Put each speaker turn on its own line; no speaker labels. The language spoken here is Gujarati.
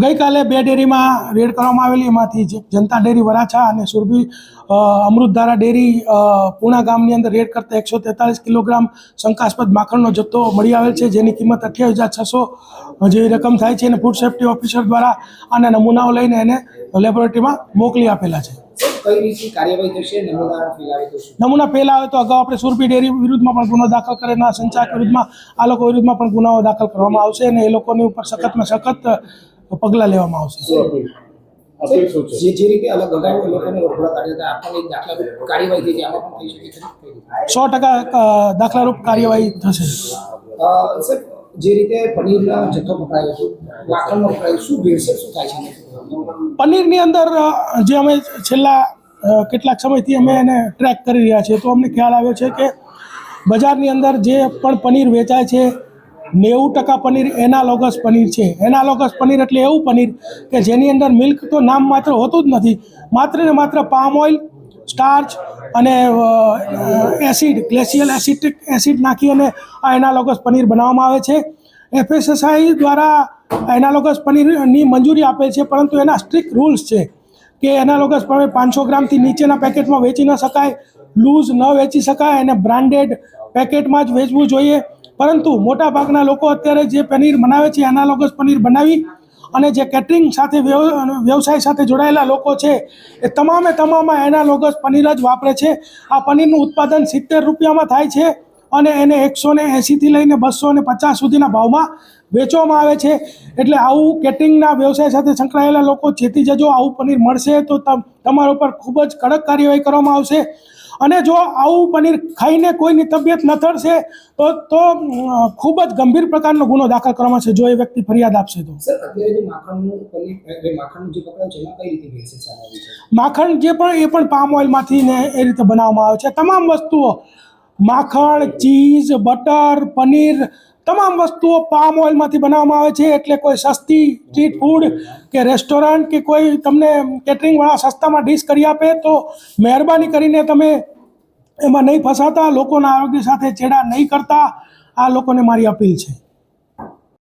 ગઈકાલે 2 ડેરીમાં રેડ કરવામાં આવેલી, એમાંથી જનતા ડેરી વરાછા અને સુરભી અમૃતધારા ડેરી પૂણા ગામની અંદર રેડ કરતા 143 કિલોગ્રામ શંકાસ્પદ માખણનો જથ્થો મળી આવેલ છે, જેની કિંમત 28,600 જેવી રકમ થાય છે અને ફૂડ સેફ્ટી ઓફિસર દ્વારા આના નમૂનાઓ લઈને એને લેબોરેટરીમાં મોકલી આપેલા છે। નમૂના ફેલ આવે તો અગાઉ આપણે સુરભી ડેરી વિરુદ્ધમાં પણ ગુનો દાખલ કરેલા, સંચાલક વિરુદ્ધમાં આ લોકો વિરુદ્ધમાં પણ ગુનાઓ દાખલ કરવામાં આવશે અને એ લોકોની ઉપર સખતમાં સખત પગલાં લેવામાં આવશે। 100% દાખલારૂપ કાર્યવાહી થશે।
જે રીતે પનીરના જથ્થો પકડાયો હતો, માખણનો પકડાયો, શું ભેળસેળ શું થાય છે?
પનીરની અંદર જે અમે છેલ્લા કેટલાક સમયથી અમે એને ટ્રેક કરી રહ્યા છીએ, તો અમને ખ્યાલ આવ્યો છે કે બજારની અંદર જે પણ પનીર વેચાય છે 90% પનીર એનાલોગસ પનીર છે। એનાલોગસ પનીર એટલે એવું પનીર કે જેની અંદર મિલ્ક તો નામ માત્ર હોતું જ નથી, માત્ર ને માત્ર પામ ઓઇલ, સ્ટાર્ચ અને એસિડ, ગ્લેશિયલ એસિડ નાખી અને આ એનાલોગસ પનીર બનાવવામાં આવે છે। FSSAI દ્વારા એનાલોગસ પનીરની મંજૂરી આપેલ છે, પરંતુ એના સ્ટ્રિક્ટ રૂલ્સ છે કે એનાલોગસ પનીર 500 ગ્રામથી નીચેના પેકેટમાં વેચી ન શકાય, લૂઝ ન વેચી શકાય અને બ્રાન્ડેડ પેકેટમાં જ વેચવું જોઈએ। પરંતુ મોટાભાગના લોકો અત્યારે જે પનીર બનાવે છે, એનાલોગસ પનીર બનાવી અને જે કેટરિંગ સાથે વ્યવસાય સાથે જોડાયેલા લોકો છે એ તમામ એનાલોગસ પનીર જ વાપરે છે। આ પનીરનું ઉત્પાદન 70 રૂપિયામાં થાય છે અને એને 180થી લઈને 250 સુધીના ભાવમાં વેચવામાં આવે છે। એટલે આવું કેટરિંગના વ્યવસાય સાથે સંકળાયેલા લોકો ચેતી જજો, આવું પનીર મળશે તો તમારા ઉપર ખૂબ જ કડક કાર્યવાહી કરવામાં આવશે અને જો આવું પનીર ખાઈને કોઈની તબિયત લથડશે તો ખૂબ જ ગંભીર પ્રકારનો ગુનો દાખલ કરવામાં આવશે, જો એ વ્યક્તિ ફરિયાદ આપશે તો। માખણ જે પણ એ પણ પામ ઓઇલમાંથી ને એ રીતે બનાવવામાં આવે છે। તમામ વસ્તુઓ, માખણ, ચીઝ, બટર, પનીર, તમામ વસ્તુઓ પામ ઓઇલમાંથી બનાવવામાં આવે છે। એટલે કોઈ સસ્તી સ્ટ્રીટ ફૂડ કે રેસ્ટોરન્ટ કે કોઈ તમને કેટરિંગવાળા સસ્તામાં ડીશ કરી આપે તો મહેરબાની કરીને તમે એમાં નહીં ફસાતા, લોકોના આરોગ્ય સાથે ચેડા નહીં કરતા, આ લોકોને મારી અપીલ છે।